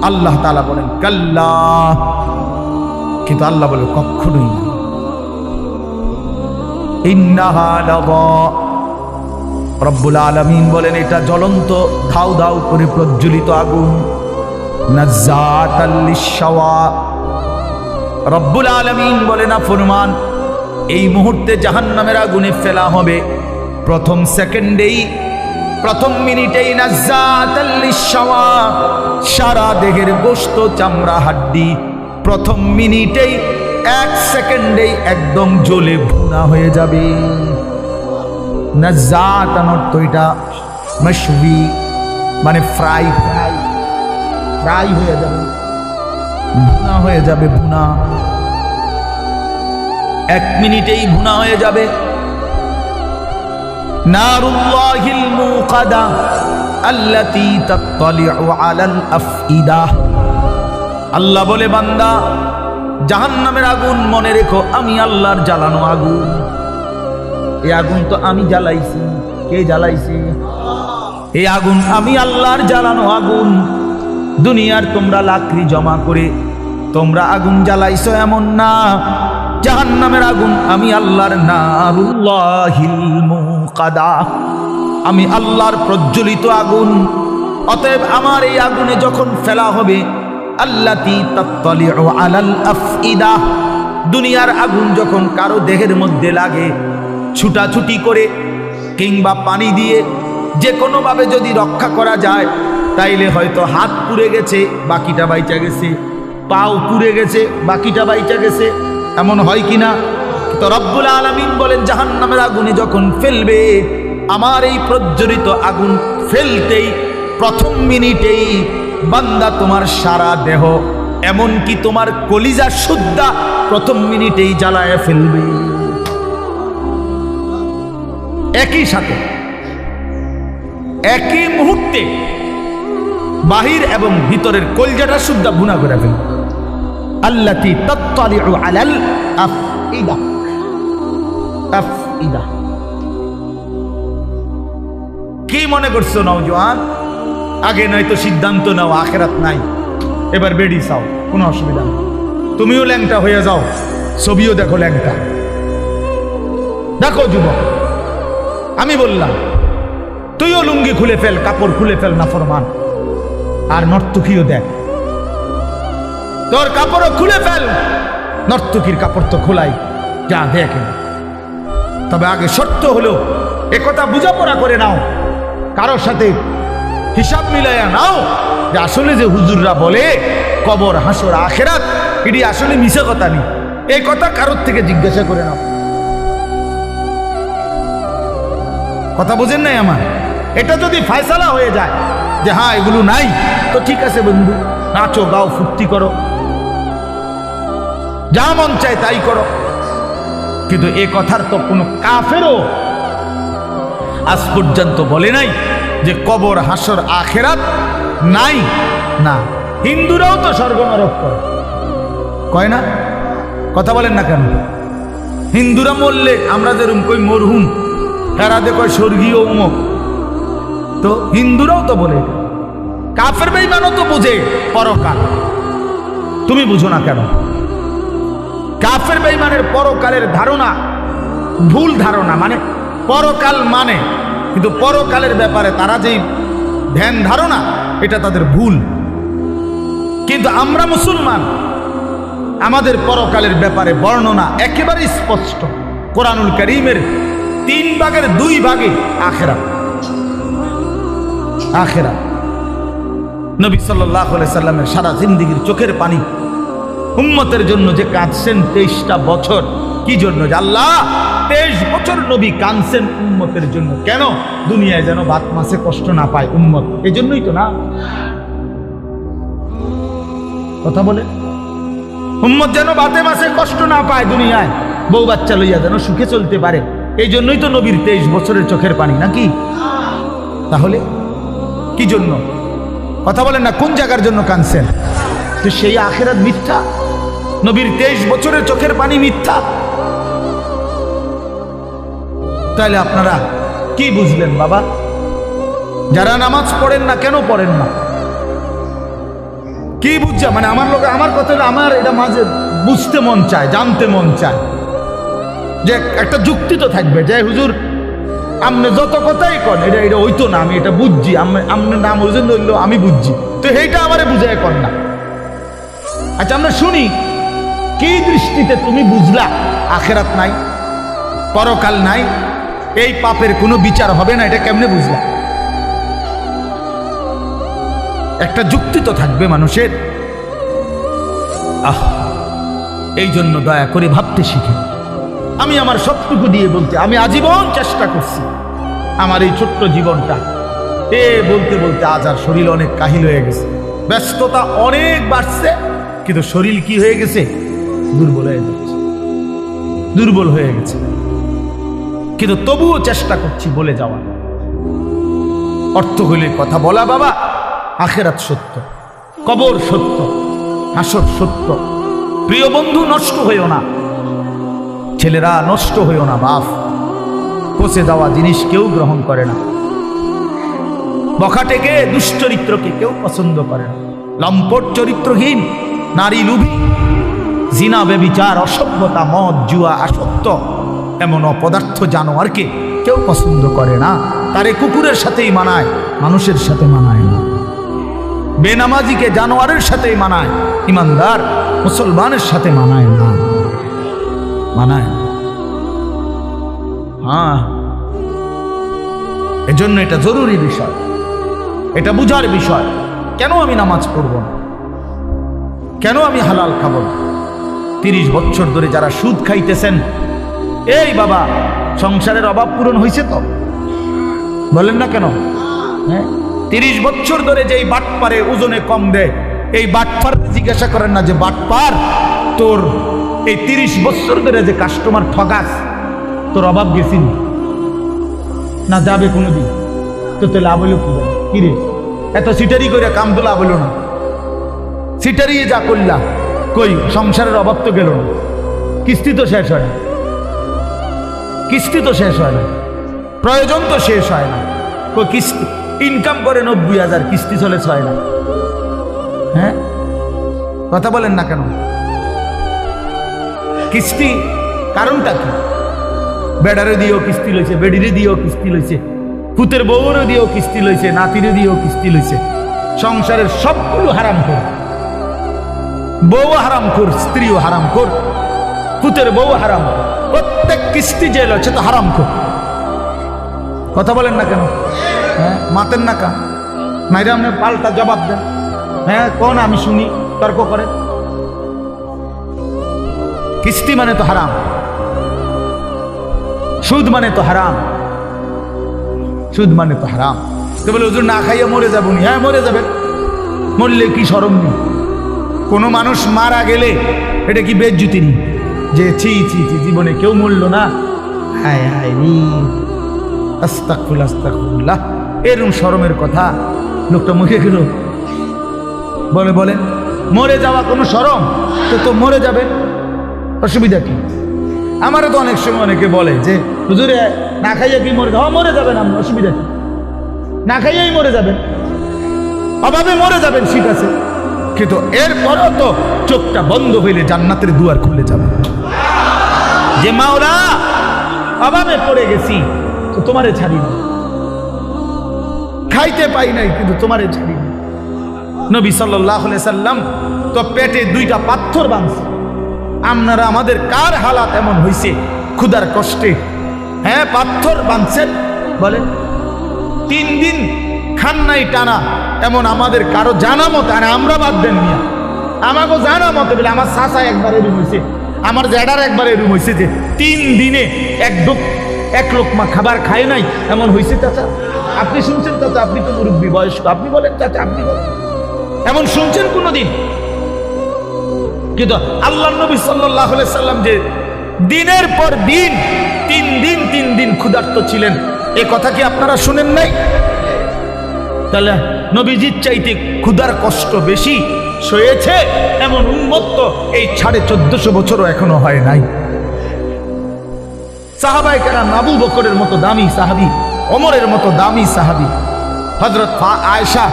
আল্লাহ তাআলা বলেন কাল্লা, কিন্তু আল্লাহ বলে কখনোই না। ইন্নাহা লাযা, রব্বুল আলামিন বলেন এটা জ্বলন্ত ধাউ ধাউ করে প্রজ্বলিত আগুন। নাজ্জাতাল লিশ-শাওয়া, রব্বুল আলামিন বলে না ফরমান এই মুহূর্তে জাহান্নামের আগুনে ফেলা হবে, প্রথম সেকেন্ডেই, প্রথম মিনিটেই নাজ্জাতাল লিশ-শাওয়া, সারা দেহের গোশত চামড়া হাড্ডি প্রথম মিনিটেই, এক সেকেন্ডেই একদম জ্বলে ভুনা হয়ে যাবে। নাজ্জাত অর্থ এটা মাশবি, মানে ফ্রাই হয়ে যাবে, ভুনা হয়ে যাবে, ভুনা এক মিনিটেই ভুনা হয়ে যাবে। নারুল্লাহিল মুকাদা আল্লাতী তাত্তালিউ আলাল আফইদা, আল্লাহ বলে বান্দা জাহান্নামের আগুন মনে রেখো আমি আল্লাহর জ্বালানো আগুন। এই আগুন তো আমি জ্বালাইছি। কে জ্বালাইছে? এই আগুন আমি আল্লাহর জ্বালানো আগুন। দুনিয়ার তোমরা লাকড়ি জমা করে তোমরা আগুন জ্বালাইছো এমন না, জাহান্নামের আগুন আমি আল্লাহর, নারুল্লাহিল মুকাদা, আমি আল্লাহর প্রজ্বলিত আগুন। অতএব আমার এই আগুনে যখন ফেলা হবে, আল্লাতী তাত্তালিউ আলাল আফইদা, দুনিয়ার আগুন যখন কারো দেহের মধ্যে লাগে, ছুটাছুটি করে কিংবা পানি দিয়ে যে কোনোভাবে যদি রক্ষা করা যায়, তাইলে হয়তো হাত পুড়ে গেছে বাকিটা বাইচা গেছে, পাও পুড়ে গেছে বাকিটা বাইচা গেছে, এমন হয় কিনা? তো রব্বুল আলামিন বলেন জাহান্নামের আগুনে যখন ফেলবে, আমার এই প্রজ্বলিত আগুন ফেলতেই প্রথম মিনিটেই বান্দা তোমার সারা দেহ, এমনকি তোমার কলিজা সুদ্ধা প্রথম মিনিটেই জ্বালায় ফেলবে। একই সাথে একই মুহূর্তে বাহির এবং ভিতরের কলিজাটা সুদ্ধা ভুনা করে ফেলবে। আল্লাতী তাত্তালিউ আলাল আফইদা, আফইদা। কি মনে করছো নওজোয়ান? আগে নয়তো সিদ্ধান্ত নাও আখেরাত নাই, এবার বেডি চাও, কোনো অসুবিধা নেই। তুমিও ল্যাংটা হয়ে যাও, ছবিও দেখো ল্যাংটা। দেখো যুবক, আমি বললাম তুইও লুঙ্গি খুলে ফেল, কাপড় খুলে ফেল, নাফরমান। আর নর্তকীও দেখ, তোর কাপড়ও খুলে ফেল, নর্তকীর কাপড় তো খোলাই, যা দেখ। তবে আগে শর্ত হলো একথা বোঝাপড়া করে নাও, কারোর সাথে হিসাব মিলাইয়া নাও যে আসলে যে হুজুররা বলে কবর হাসর আখেরাত, এটি আসলে মিছে কথা নেই, এই কথা কারোর থেকে জিজ্ঞাসা করে নাও। কথা বোঝেন নাই আমার? এটা যদি ফয়সালা হয়ে যায় যে হ্যাঁ এগুলো নাই, তো ঠিক আছে বন্ধু, নাচো গাও ফুর্তি করো, যা মন চায় তাই করো। কিন্তু এ কথার তো কোনো কাফেরও আজ পর্যন্ত বলে নাই যে কবর হাসর আখেরাত নাই। না, হিন্দুরাও তো স্বর্গ নরক করে, কয় না? কথা বলেন না কেন? হিন্দুরা মরলে আমরা যেরকম কই মরহুম, এরা দেখো স্বর্গীয় উমুক, তো হিন্দুরাও তো বলে। কাফের বেঈমানও তো বুঝে পরকাল, তুমি বুঝো না কেন? কাফের বেঈমানের পরকালের ধারণা ভুল ধারণা, মানে পরকাল মানে, কিন্তু পরকালের ব্যাপারে তারা যেই ধ্যান ধারণা, এটা তাদের ভুল। কিন্তু আমরা মুসলমান, আমাদের পরকালের ব্যাপারে বর্ণনা একেবারে স্পষ্ট। কোরআনুল কারীমের 3 ভাগের 2 ভাগে আখিরাত। আখিরাত নবী সাল্লাল্লাহু আলাইহি সাল্লামের সারা জিন্দেগীর চোখের পানি উম্মতের জন্য যে কাঁদছেন 23টা বছর। কি জন্য? আল্লাহ 23 বছর নবী কাঁদছেন উম্মতের জন্য। কেন? দুনিয়ায় যেন ভাত মাছে কষ্ট না পায় উম্মত, এই জন্যই তো না? কথা বলে, উম্মত যেন ভাতে মাছে কষ্ট না পায়, দুনিয়ায় বউ বাচ্চা লইয়া যেন সুখে চলতে পারে, এই জন্যই তো নবীর 23 বছরের চোখের পানি, নাকি? তাহলে কি জন্য? কথা বলেন না, কোন জায়গার জন্য কাঁদছেন? তো সেই আখিরাত মিথ্যা, নবীর 23 বছরের চোখের পানি মিথ্যা। তাহলে আপনারা কি বুঝলেন বাবা? যারা নামাজ পড়েন না, কেন পড়েন না? কি বুঝছে? মানে আমার লোক, আমার কথা হলো, আমার এটা মাঝে বুঝতে মন চায়, জানতে মন চায় যে একটা যুক্তি তো থাকবে যে হুজুর আপনি যত কথাই কন এটা এটা হইতো না, আমি এটা বুঝছি, আপনার নাম ওজন হইলো আমি বুঝছি, তো এইটা আমারে বুঝাই কর না। আচ্ছা আমরা শুনি, কি দৃষ্টিতে তুমি বুঝলা আখেরাত নাই, পরকাল নাই, এই পাপের কোনো বিচার হবে না, এটা কেমনে বুঝলা? একটা যুক্তি তো থাকবে মানুষের। এই জন্য দয়া করে ভাবতে শিখে। আমি আমার সবটুকু দিয়ে বলতে, আমি আজীবন চেষ্টা করছি আমার এই ছোট্ট জীবনটা বলতে বলতে আজ আর শরীর অনেক কাহিল হয়ে গেছে, ব্যস্ততা অনেক বাড়ছে, কিন্তু শরীর কি হয়ে গেছে? দুর্বল হয়ে যাচ্ছে, দুর্বল হয়ে গেছে। কিন্তু তবুও চেষ্টা করছি বলে যাওয়া। অর্থ হইলে কথা বলা বাবা, আখেরাত সত্য, কবর সত্য, হাসর সত্য। প্রিয় বন্ধু, নষ্ট হইও না, ছেলেরা নষ্ট হইও না বাপ। পচে যাওয়া জিনিস কেউ গ্রহণ করে না, বখাটেকে দুশ্চরিত্রকে কেউ পছন্দ করে না, লম্পট চরিত্রহীন, নারী লুভী, জিনা বেবিচার, অসভ্যতা, মদ জুয়া আসক্ত এমন অপদার্থ জানোয়ারকে কেউ পছন্দ করে না। তারে কুকুরের সাথেই মানায়, মানুষের সাথে মানায় না। বেনামাজিকে জানোয়ারের সাথেই মানায়, ইমানদার মুসলমানের সাথে মানায় না, মানায়। হ্যাঁ, এজন্য এটা জরুরি বিষয়, এটা বুঝার বিষয়। কেন আমি নামাজ পড়ব না? কেন আমি হালাল খাবো না? 30 বছর ধরে যারা সুদ খাইতেছেন, এই বাবা সংসারের অভাব পূরণ হয়েছে তো? বলেন না কেন? হ্যাঁ, 30 বছর ধরে যেই বাটপারে ওজনে কম দেয়, এই বাটপার জিজ্ঞাসা করেন না যে বাটপার তোর এই 30 বছর ধরে যে কাস্টমার ঠগাস, তোর অভাব গেছি না? যাবে কোনোদিন? তো তো লাভ হইল কি? কিরে এত সিটারি করে কাম তো লাভ হইল না, সিটারি যা করলা, কই সংসারের অভাব তো গেল না, কিস্তি তো শেষ হয় না, কিস্তি তো শেষ হয় না, প্রয়োজন তো শেষ হয় না। কই কিস্তি ইনকাম করে 90,000, কিস্তি চলে 6 লাখ। হ্যাঁ, কথা বলেন না কেন? কিস্তি কারণটা কি? বেডারে দিয়েও কিস্তি লইছে, বেডিরে দিয়েও কিস্তি লইছে, পুতের বউরে দিয়েও কিস্তি লইছে, নাতিরে দিয়েও কিস্তি লইছে। সংসারের সবগুলো হারাম কর, বউ হারাম কর, স্ত্রীও হারাম কর, পুতের বউ হারাম কর, প্রত্যেক কিস্তি যে লইছে তো হারাম কর। কথা বলেন না কেন? হ্যাঁ, মাতেন না কেন? নাইরে আপনি পাল্টা জবাব দেন। হ্যাঁ কোন, আমি শুনি, তর্ক করে। কিস্তি মানে তো হারাম, সুদ মানে তো হারাম, সুদ মানে তো হারাম। তো বলে হুজুর না খাইয়া মরে যাবো নি? হ্যাঁ মরে যাবেন, মরলে কি শরম নেই? কোনো মানুষ মারা গেলে এটা কি বেজ্জতি নেই যে ছি ছি ছি জীবনে কেউ মরল না, হায় হায় নি, আস্তাগফিরুল্লাহ আস্তাগফিরুল্লাহ, এরকম শরমের কথা লোকটা মুখে গেল। বলে বলেন মরে যাওয়া কোনো শরম? তো মরে যাবে, অসুবিধা কি? আমারও তো অনেক সময় অনেকে বলে যে হুজুরে না খাইয়া কি মরে? হ্যাঁ মরে যাবেন, আমরা অসুবিধা কি? না খাইয়াই মরে যাবেন, অভাবে মরে যাবেন, ঠিক আছে, কিন্তু এরপরও তো চোখটা বন্ধ হইলে জান্নাতের দুয়ার খুলে যাবে। যে মাওলা অভাবে পড়ে গেছি তো তোমারে ছাড়ি না, খাইতে পাই নাই কিন্তু তোমারে ছাড়ি না। নবী সাল্লাল্লাহু আলাইহি সাল্লাম তো পেটে 2টা পাথর বাঁধছে। আপনারা আমাদের কার হালাত এমন হয়েছে ক্ষুধার কষ্টে? হ্যাঁ, পাথর বাঁধছেন, বলেন 3 দিন খান নাই টানা, এমন আমাদের কারো জানা মতে, আর আমরা বাদ দেন নিয়া, আমাকে জানা মতে বলে আমার চাচা একবার এরকম হয়েছে, আমার জ্যাডার একবার এরকম হয়েছে যে 3 দিনে এক লোকমা খাবার খায় নাই, এমন হয়েছে। চাচা আপনি শুনছেন? চাচা আপনি তো মুরব্বী বয়স্ক, আপনি বলেন চাচা, আপনি বলেন এমন শুনছেন কোনোদিন? কিন্তু আল্লাহ নবী সাল্লাল্লাহু আলাইহি সাল্লাম যে দিনের পর দিন 3 দিন ক্ষুধার্ত ছিলেন, এ কথা কি আপনারা শুনেন নাই? তাহলে নবীজির চাইতে ক্ষুধার কষ্ট বেশি সয়েছে এমন উম্মত তো এই 1450 বছরও এখনো হয় নাই। সাহাবায়ে কেরাম, আবু বকরের মতো দামি সাহাবী, ওমরের মতো দামি সাহাবী, হযরত আয়েশা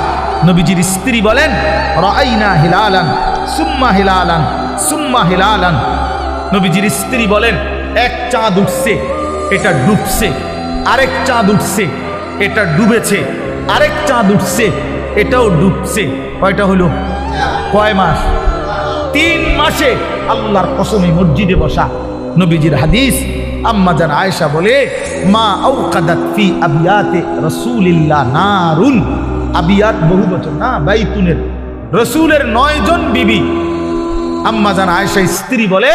নবীজির স্ত্রী বলেন, রাআইনা হিলালান সুম্মা হিলালান সুম্মা হিলালান। নবীজির স্ত্রী বলেন, এক চাঁদ উঠছে, এটা ডুবছে, আরেক চাঁদ উঠছে, এটা ডুবেছে, আরেক চাঁদ উঠছে, এটাও ডুবছে। কয়টা হলো? কয় মাস? 3 মাসে। আল্লাহর কসমে মসজিদে বসা নবীজির হাদিস, আম্মা জান আয়েশা বলে, মা আওকাদাত ফি আবিয়াতে রাসূলিল্লাহ নারুন। আবিয়াত বহু বচন না, বাইতুনের রাসূলের 9 জন বিবি। আম্মা জান আয়েশা স্ত্রী বলে,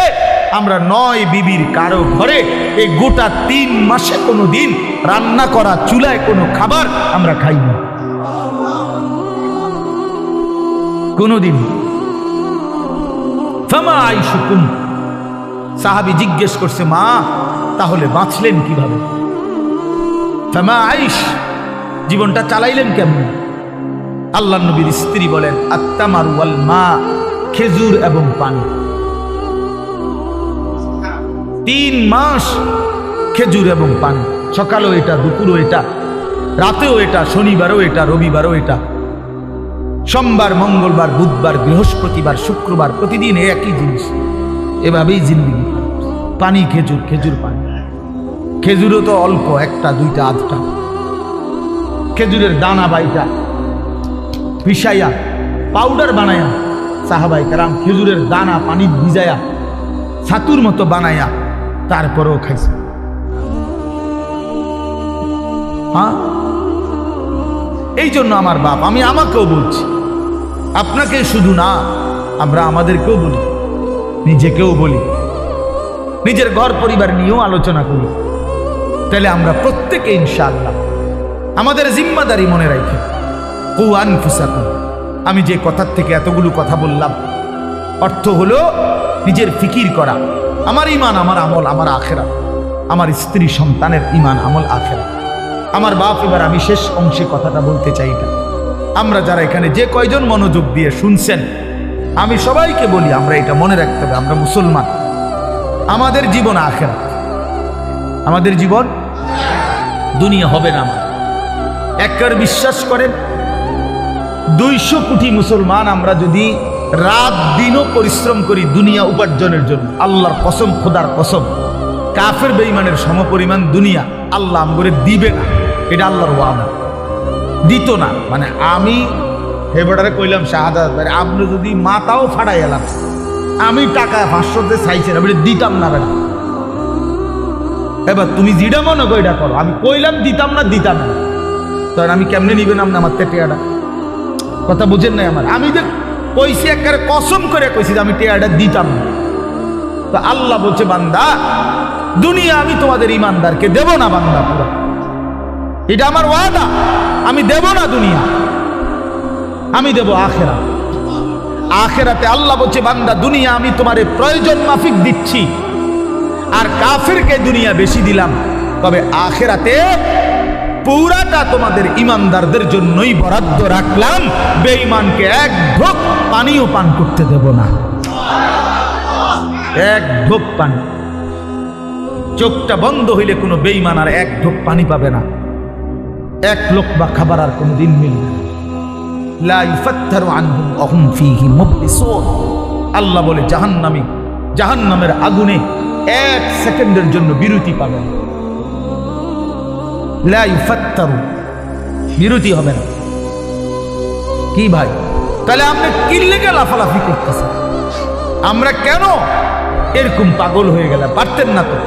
আমরা 9 বিবির কারো ঘরে এই গোটা 3 মাসে কোনো দিন রান্না করা চুলায় কোনো খাবার আমরা খাইনি, কোনোদিন। ফামা আইশুকুম। সাহাবী জিজ্ঞেস করছে, মা তাহলে বাঁচলেন কিভাবে? ফামা আইশ, জীবনটা চালাইলেন কেমন? আল্লাহর নবীর স্ত্রী বলেন, আত্তামার ওয়াল মা, খেজুর এবং পানি। 3 মাস খেজুর এবং পানি, সকালেও এটা, দুপুরও এটা, রাতেও এটা, শনিবারও এটা, রবিবারও এটা, সোমবার, মঙ্গলবার, বুধবার, বৃহস্পতিবার, শুক্রবার, প্রতিদিন একই জিনিস। এভাবেই জিন্দেগি। পানি, খেজুর, খেজুর, পানি। খেজুরও তো অল্প, 1টা 2টা 8টা। খেজুরের দানা বাইটা পিসাইয়া পাউডার বানায়া সাহাবায়ে কেরাম খেজুরের দানা পানি ভিজায়া ছাতুর মতো বানায়া তারপরেও খাইছে। হ্যাঁ, এই জন্য আমার বাপ, আমি আমাকেও বলছি, আপনাকে শুধু না, আমরা আমাদেরকেও বলি, নিজেকেও বলি, নিজের ঘর পরিবার নিয়েও আলোচনা করি। তাহলে আমরা প্রত্যেকে ইনশাআল্লাহ আমাদের জিম্মাদারি মনে রাখি। কু আনফুসাকুম। আমি যে কথার থেকে এতগুলো কথা বললাম, অর্থ হলো নিজের ফিকির করা, আমার ইমান, আমার আমল, আমার আখেরাত, আমার স্ত্রী সন্তানের ইমান, আমল, আখেরাত, আমার বাপ। এবার আমি শেষ অংশে কথাটা বলতে চাই, এটা আমরা যারা এখানে যে কয়জন মনোযোগ দিয়ে শুনছেন, আমি সবাইকে বলি, আমরা এটা মনে রাখতে হবে, আমরা মুসলমান, আমাদের জীবন আখেরাত, আমাদের জীবন দুনিয়া হবে না। আমার একবার বিশ্বাস করেন, 200 কোটি মুসলমান আমরা যদি রাত দিনও পরিশ্রম করি দুনিয়া উপার্জনের জন্য, আল্লাহর কসম, খোদার কসম, কাফের বেঈমানের সমপরিমাণ দুনিয়া আল্লাহ আমগরে দিবে না। এটা আল্লাহর ওয়াদা, দিত না। মানে আমি হেবড়ারে কইলাম, শাহাদাত ভাই, আপনি যদি মাথাও ফাড়াই এলাম, আমি টাকা 500 চাইছেন, আমি দিতাম না বেটা। এবার তুমি যেটা মনে করো এটা করো, আমি কইলাম দিতাম না, দিতাম না, তখন আমি কেমনে নিবেন আপনি আমার টেয়াটা? কথা বুঝেন নাই আমার? আমি যে কইছি, একবারে কসম করে কইছি যে আমি টেয়াটা দিতাম না। তো আল্লাহ বলছে, বান্দা, দুনিয়া আমি তোমাদের ইমানদারকে দেব না বান্দা, পুরো এটা আমার ওয়াদা, আমি দেব না দুনিয়া, আমি দেব আখেরাত। আখেরাতে আল্লাহ বলছে, বান্দা, দুনিয়া আমি তোমার প্রয়োজন মাফিক দিচ্ছি, আর কাফেরকে দুনিয়া বেশি দিলাম, তবে আখেরাতে পুরাটা তোমাদের ইমানদারদের জন্যই বরাদ্দ রাখলাম, বেঈমানকে এক ঢোক পানিও পান করতে দেব না, এক ঢোক পানি। চোখটা বন্ধ হইলে কোনো বেঈমান আর এক ঢোক পানি পাবে না, এক লোকমা খাবার আর কোনোদিন মিলবে না। লা ইফাত্তারু আনহুম ওয়া হুম ফীহি মুবলিসুন। আল্লাহ বলে, জাহান্নামী জাহান্নামের আগুনে 1 সেকেন্ডের জন্য বিরতি পাবে না। লা ইফাত্তারু, বিরতি হবে না। কি ভাই, তাহলে আপনি কি লেগে লাফালাফি করতেছেন? আমরা কেন এরকম পাগল হয়ে গেলাম? পারতেন না তো?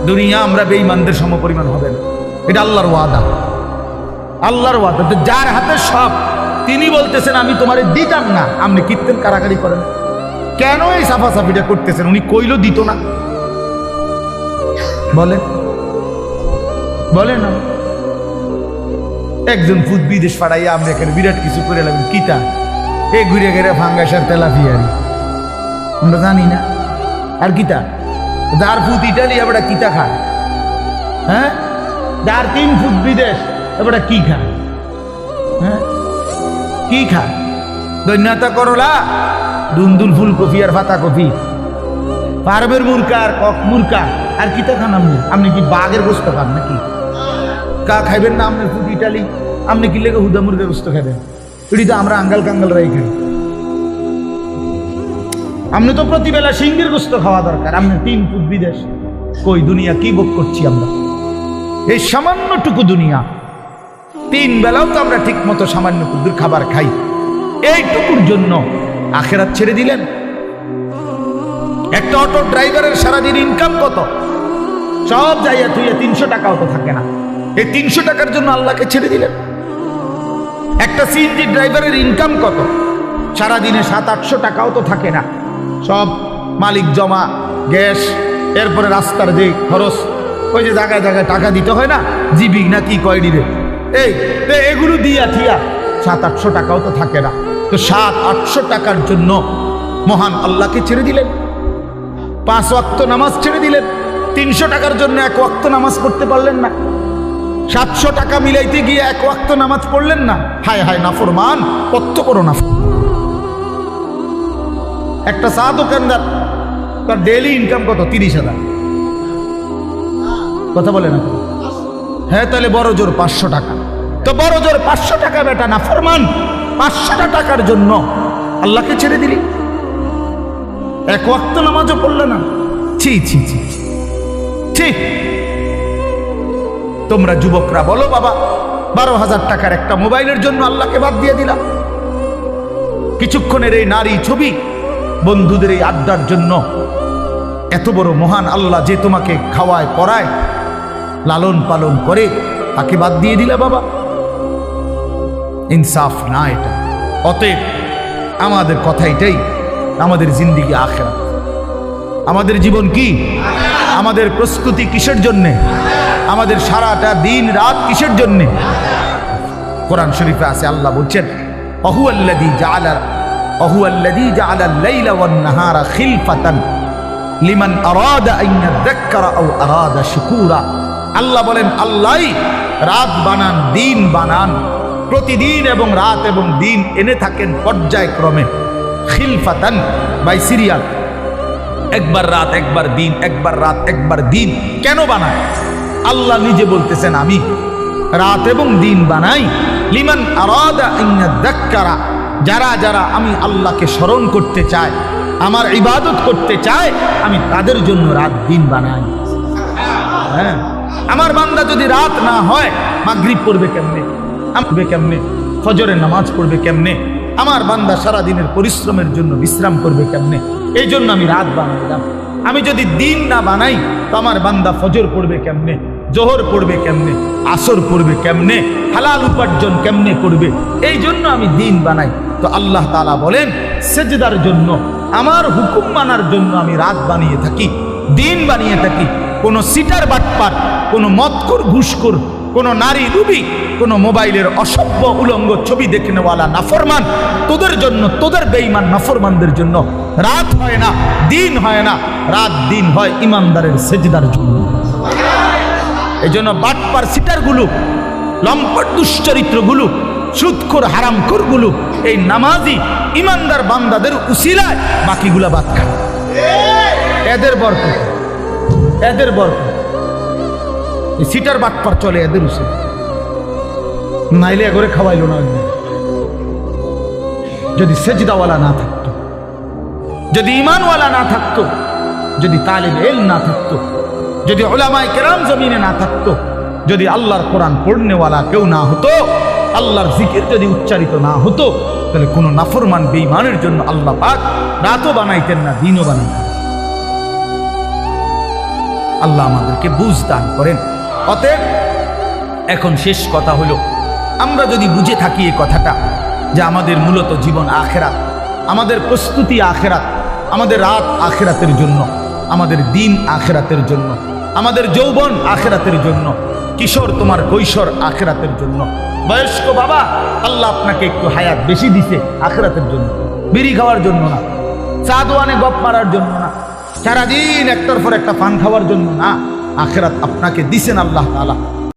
দুনিয়া আমরা বেঈমানদের সমপরিমাণ হবে না, এটা আল্লাহর ওয়াদা, আল্লাহর ওয়াদা। তো যার হাতে সব, তিনি বলতেছেন আমি তোমারে দিতাম না, আপনি কীর্তন কারাকারি করেন কেন? এই সাফাসাফিটা করতেছেন, উনি কইলো দিত না, বলেন বলেন। একজন ফুট বিদেশ পাড়াইয়া আমরা এখানে বিরাট কিছু করে লাগবেন, কিতা এ ঘুরে ঘেরে ফাঙ্গাসার তেলাপিয়ারি আমরা জানি না। আর কিতা যার ফুট ইটালি এবার কিতা খায়? হ্যাঁ, যার 3 ফুট বিদেশ এবার কি খায়? হ্যাঁ কি খায়? দৈন্যতা করলা, দুন্দুল ফুলকপি আর পাতা কপি, পারবের মুরকা আর কক মুরকা আর কি তো খান আপনি? আপনি কি বাঘের গোস্ত খান নাকি? কা খাইবেন না আপনি? ফুড ইটালি আপনি কি লেগে হুদা মুরগের গোস্ত খাবেন? এটি তো আমরা আঙ্গাল কাঙ্গাল রাই খাই। আপনি তো প্রতিবেলা সিংহের গোস্ত খাওয়া দরকার। আপনি 3 ফুট বিদেশ। কই দুনিয়া কি ভোগ করছি আমরা? এই সামান্যটুকু দুনিয়া, 3 বেলাও তো আমরা ঠিক মতো সামান্য কুদুর খাবার খাই। এইটুকুর জন্য আখেরাত ছেড়ে দিলেন। একটা অটো ড্রাইভারের সারাদিন ইনকাম কত? সব যাইয়া তুইয়া 300 টাকাও তো থাকে না। এই 300 টাকার জন্য আল্লাহকে ছেড়ে দিলেন। একটা সিএনজি ড্রাইভারের ইনকাম কত? সারাদিনে 700-800 টাকাও তো থাকে না। সব মালিক জমা, গ্যাস, এরপরে রাস্তার যে খরচ, ওই যে জায়গায় জায়গায় টাকা দিতে হয় না, জিবি না কি কয় দিবে, এগুলো দিয়া ঠিয়া 700-800 টাকাও তো থাকে না। তো 700-800 টাকার জন্য মহান আল্লাহকে ছেড়ে দিলেন। 5 ওয়াক্ত নামাজ ছেড়ে দিলেন। 300 টাকার জন্য 1 ওয়াক্ত নামাজ পড়তে পারলেন না। 700 টাকা মিলাইতে গিয়ে 1 ওয়াক্ত নামাজ পড়লেন না। হায় হায় নাফরমান, কত বড় নাফরমান। একটা চা দোকানদার, তার ডেইলি ইনকাম কত? 30,000। কথা বলে না? হ্যাঁ, তাহলে বড় জোর 500 টাকা। তো বড় জোর 500 টাকা বেটা নাফরমান, 500 টাকার জন্য আল্লাহকে ছেড়ে দিলি। 1 ওয়াক্ত নামাজও পড়লে না। ছি ছি ছি ছি। তোমরা যুবকরা বলো বাবা, 12,000 টাকার একটা মোবাইলের জন্য আল্লাহকে বাদ দিয়ে দিলাম। কিছুক্ষণের এই নারী ছবি, বন্ধুদের এই আড্ডার জন্য এত বড় মহান আল্লাহ যে তোমাকে খাওয়ায় পড়ায় লালন পালন করে, তাকে বাদ দিয়ে দিলা বাবা। ইনসাফ না এটা। অতএব আমাদের কথা এটাই, আমাদের জিন্দিগি আখিরাত। আমাদের জীবন কি? আমাদের প্রস্তুতি কিসের জন্যে? আমাদের সারাটা দিন রাত কিসের জন্যে? কোরআন শরীফে আছে, আল্লাহ বলছেন অহুয়াল্লাযী জাআলা আল-লাইলা ওয়ান-নাহারা খিলফাতান লিমান আরাদা আন ইয়াযাক্কারা আও আরাদা শুকুরা। আল্লাহ বলেন, আল্লাহই রাত বানান, দিন বানান, প্রতিদিন এবং রাত এবং দিন এনে থাকেন পর্যায়ক্রমে। খিলফাতান বাই সিরিয়াল, একবার রাত একবার দিন, একবার রাত একবার দিন। কেন বানায়? আল্লাহ নিজে বলতেছেন, আমি রাত এবং দিন বানাই লিমান আরাদা আন ইয়াযাক্কারা, যারা যারা আমি আল্লাহকে স্মরণ করতে চায়, আমার ইবাদত করতে চায়, আমি তাদের জন্য রাত দিন বানাই। হ্যাঁ, আমার বান্দা যদি রাত না হয়, মাগরিব পড়বে কেমনে? আমবে কেমনে? ফজরের নামাজ পড়বে কেমনে? আমার বান্দা সারা দিনের পরিশ্রমের জন্য বিশ্রাম করবে কেমনে? এই জন্য আমি রাত বানাইলাম। আমি যদি দিন না বানাই, তো আমার বান্দা ফজর পড়বে কেমনে? জোহর পড়বে কেমনে? আসর পড়বে কেমনে? হালাল উপার্জন কেমনে করবে? এই জন্য আমি দিন বানাই। তো আল্লাহ তাআলা বলেন, সেজদার জন্য, আমার হুকুম মানার জন্য আমি রাত বানিয়ে থাকি, দিন বানিয়ে থাকি। কোনো সিটার বাটপার, কোনো মদখোর ঘুষখোর, কোনো নারী লুবি, কোনো মোবাইলের অসভ্য উলঙ্গ ছবি দেখে নেওয়ালা নাফরমান, তোদের জন্য, তোদের বেঈমান নাফরমানদের জন্য রাত হয় না, দিন হয় না। রাত দিন হয় ইমানদারের সেজদার জন্য। এই জন্য বাটপার সিটারগুলো, লম্পট দুশ্চরিত্রগুলো, সুদখোর হারামখোরগুলো এই নামাজি ইমানদার বান্দাদের উসিলায় বাকিগুলা বাদ খায়। এদের বরকত, এদের বরকত। এই সিটার বাটপার চলে এদের উসিলা, নাইলে এগরে খাওয়াইল না। যদি সেজদাওয়ালা না থাকতো, যদি ইমানওয়ালা না থাকতো, যদি তালিব ইলম না থাকতো, যদি উলামায়ে কেরাম জমিনে না থাকতো, যদি আল্লাহর কোরআন পড়নেওয়ালা কেউ না হতো, আল্লাহর জিকির যদি উচ্চারিত না হতো, তাহলে কোনো নাফরমান বেঈমানের জন্য আল্লাহ পাক রাতও বানাইতেন না, দিনও বানাইতেন। আল্লাহ আমাদেরকে বুঝ দান করেন। অতএব এখন শেষ কথা হলো, আমরা যদি বুঝে থাকি এই কথাটা যে আমাদের মূলত জীবন আখেরাত, আমাদের প্রস্তুতি আখেরাত, আমাদের রাত আখেরাতের জন্য, আমাদের দিন আখেরাতের জন্য, আমাদের যৌবন আখেরাতের জন্য, কিশোর তোমার কৈশোর আখেরাতের জন্য, বয়স্ক বাবা আল্লাহ আপনাকে একটু হায়াত বেশি দিছে আখেরাতের জন্য, বিড়ি খাওয়ার জন্য না, চা দোয়ানে গপ মারার জন্য না, সারাদিন একটার পর একটা পান খাওয়ার জন্য না। আখেরাত আপনাকে দিছেন আল্লাহ তাআলা।